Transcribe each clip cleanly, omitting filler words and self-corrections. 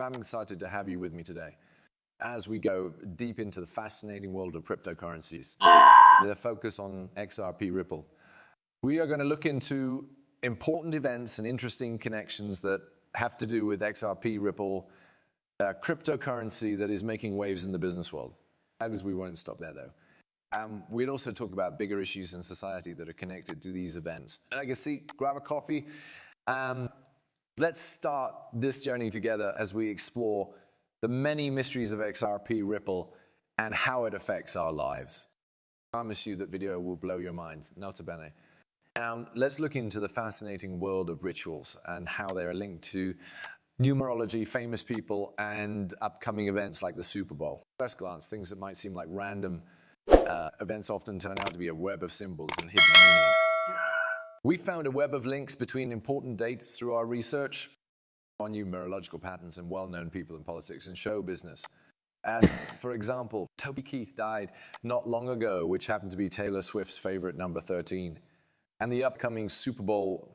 I'm excited to have you with me today as we go deep into the fascinating world of cryptocurrencies. The focus on XRP Ripple. We are going to look into important events and interesting connections that have to do with XRP Ripple, a cryptocurrency that is making waves in the business world. As we won't stop there though. We'd also talk about bigger issues in society that are connected to these events. Take a seat, grab a coffee. Let's start this journey together as we explore the many mysteries of XRP Ripple and how it affects our lives. I promise you that video will blow your mind, nota bene. Let's look into the fascinating world of rituals and how they are linked to numerology, famous people, and upcoming events like the Super Bowl. First glance, things that might seem like random events often turn out to be a web of symbols and hidden meanings. We found a web of links between important dates through our research on numerological patterns and well-known people in politics and show business. For example, Toby Keith died not long ago, which happened to be Taylor Swift's favorite number 13. And the upcoming Super Bowl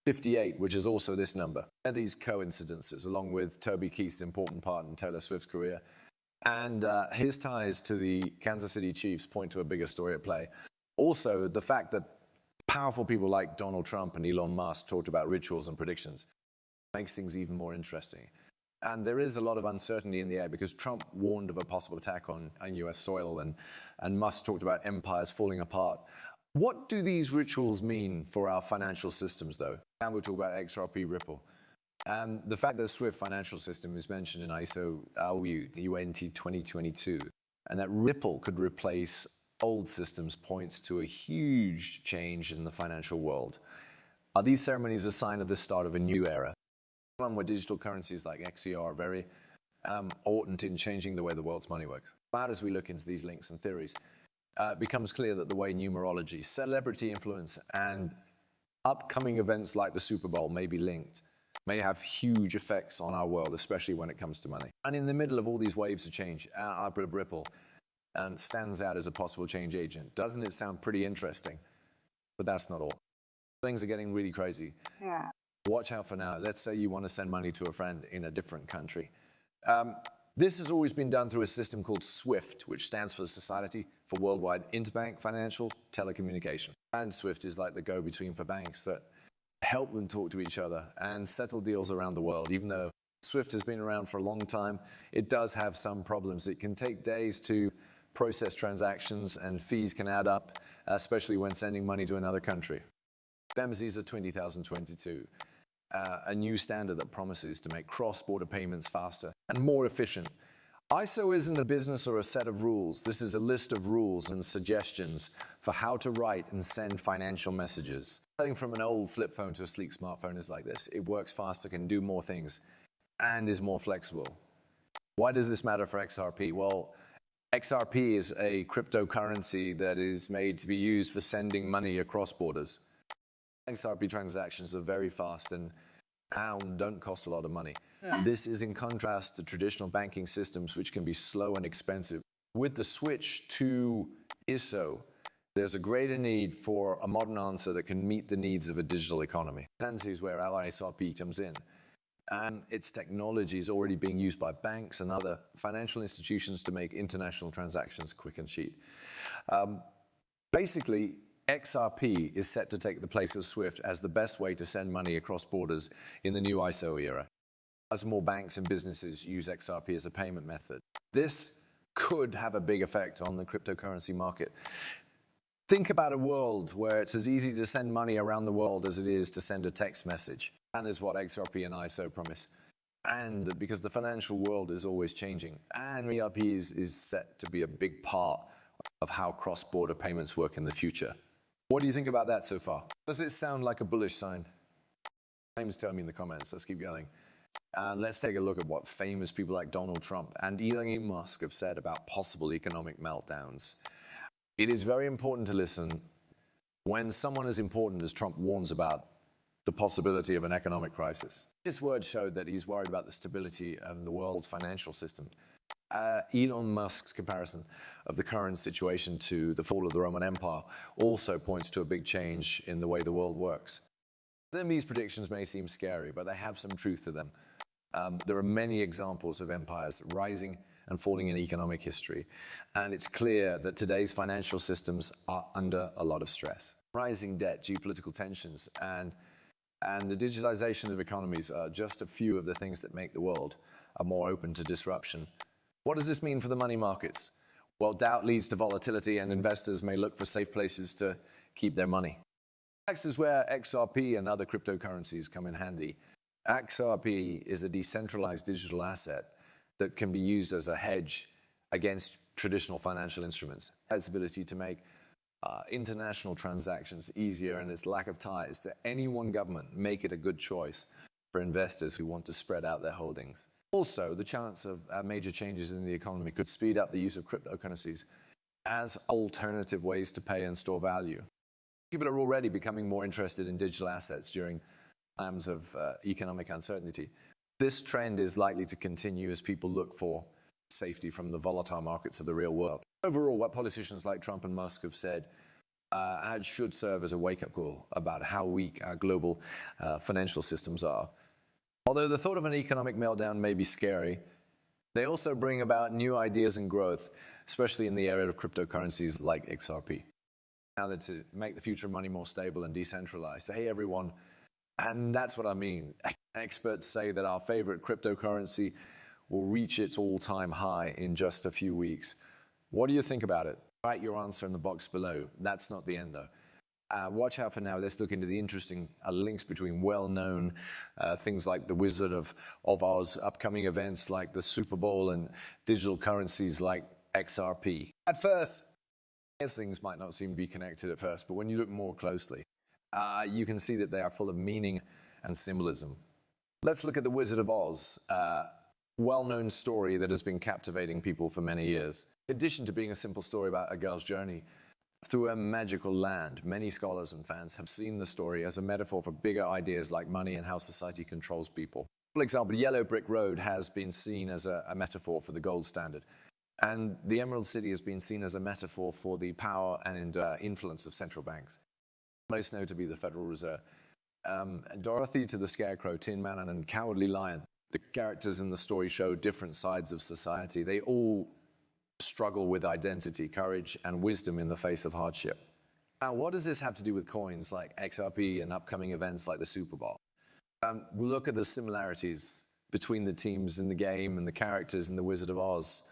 58, which is also this number. And these coincidences, along with Toby Keith's important part in Taylor Swift's career, and his ties to the Kansas City Chiefs point to a bigger story at play. Also, the fact that powerful people like Donald Trump and Elon Musk talked about rituals and predictions makes things even more interesting. And there is a lot of uncertainty in the air because Trump warned of a possible attack on US soil and Musk talked about empires falling apart. What do these rituals mean for our financial systems, though? And we'll talk about XRP Ripple. And the fact that the SWIFT financial system is mentioned in ISO UNT 2022, and that Ripple could replace old systems points to a huge change in the financial world. Are these ceremonies a sign of the start of a new era? One where digital currencies like XER are very important in changing the way the world's money works. But as we look into these links and theories, it becomes clear that the way numerology, celebrity influence, and upcoming events like the Super Bowl may be linked, may have huge effects on our world, especially when it comes to money. And in the middle of all these waves of change, our Ripple stands out as a possible change agent. Doesn't it sound pretty interesting? But that's not all. Things are getting really crazy. Yeah. Watch out for now. Let's say you want to send money to a friend in a different country. This has always been done through a system called SWIFT, which stands for the Society for Worldwide Interbank Financial Telecommunication. And SWIFT is like the go-between for banks that help them talk to each other and settle deals around the world. Even though SWIFT has been around for a long time, it does have some problems. It can take days to process transactions and fees can add up, especially when sending money to another country. BEMSISA 2022. A new standard that promises to make cross-border payments faster and more efficient. ISO isn't a business or a set of rules. This is a list of rules and suggestions for how to write and send financial messages. Starting from an old flip phone to a sleek smartphone is like this. It works faster, can do more things, and is more flexible. Why does this matter for XRP? Well, XRP is a cryptocurrency that is made to be used for sending money across borders. XRP transactions are very fast and don't cost a lot of money. Yeah. This is in contrast to traditional banking systems, which can be slow and expensive. With the switch to ISO, there's a greater need for a modern answer that can meet the needs of a digital economy. And this is where LISRP comes in. And its technology is already being used by banks and other financial institutions to make international transactions quick and cheap. Basically, XRP is set to take the place of SWIFT as the best way to send money across borders in the new ISO era, as more banks and businesses use XRP as a payment method. This could have a big effect on the cryptocurrency market. Think about a world where it's as easy to send money around the world as it is to send a text message. And is what XRP and ISO promise. And because the financial world is always changing, and XRP is set to be a big part of how cross-border payments work in the future. What do you think about that so far? Does it sound like a bullish sign? James, tell me in the comments. Let's keep going. Let's take a look at what famous people like Donald Trump and Elon Musk have said about possible economic meltdowns. It is very important to listen when someone as important as Trump warns about the possibility of an economic crisis. His words showed that he's worried about the stability of the world's financial system. Elon Musk's comparison of the current situation to the fall of the Roman Empire also points to a big change in the way the world works. Then these predictions may seem scary, but they have some truth to them. There are many examples of empires rising and falling in economic history, and it's clear that today's financial systems are under a lot of stress. Rising debt, geopolitical tensions, and the digitization of economies are just a few of the things that make the world more open to disruption. What does this mean for the money markets? Well, doubt leads to volatility, and investors may look for safe places to keep their money. Next is where XRP and other cryptocurrencies come in handy. XRP is a decentralized digital asset that can be used as a hedge against traditional financial instruments. Its ability to make international transactions easier and its lack of ties to any one government make it a good choice for investors who want to spread out their holdings. Also, the chance of major changes in the economy could speed up the use of cryptocurrencies as alternative ways to pay and store value. People are already becoming more interested in digital assets during times of economic uncertainty. This trend is likely to continue as people look for safety from the volatile markets of the real world. Overall, what politicians like Trump and Musk have said should serve as a wake-up call about how weak our global financial systems are. Although the thought of an economic meltdown may be scary, they also bring about new ideas and growth, especially in the area of cryptocurrencies like XRP. Now that to make the future of money more stable and decentralized. So, hey everyone, and that's what I mean. Experts say that our favorite cryptocurrency will reach its all-time high in just a few weeks. What do you think about it? Write your answer in the box below. That's not the end though. Watch out for now. Let's look into the interesting links between well-known things like the Wizard of Oz, upcoming events like the Super Bowl, and digital currencies like XRP. At first, these things might not seem to be connected at first, but when you look more closely, you can see that they are full of meaning and symbolism. Let's look at the Wizard of Oz, a well-known story that has been captivating people for many years. In addition to being a simple story about a girl's journey through a magical land, many scholars and fans have seen the story as a metaphor for bigger ideas like money and how society controls people. For example, the Yellow Brick Road has been seen as a metaphor for the gold standard, and the Emerald City has been seen as a metaphor for the power and influence of central banks, most notably the Federal Reserve. Dorothy to the Scarecrow, Tin Man, and Cowardly Lion. The characters in the story show different sides of society. They all struggle with identity, courage, and wisdom in the face of hardship. Now, what does this have to do with coins like XRP and upcoming events like the Super Bowl? We'll look at the similarities between the teams in the game and the characters in the Wizard of Oz.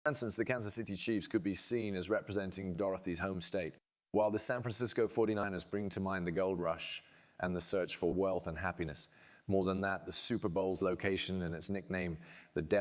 For instance, the Kansas City Chiefs could be seen as representing Dorothy's home state, while the San Francisco 49ers bring to mind the gold rush and the search for wealth and happiness. More than that, the Super Bowl's location and its nickname, the death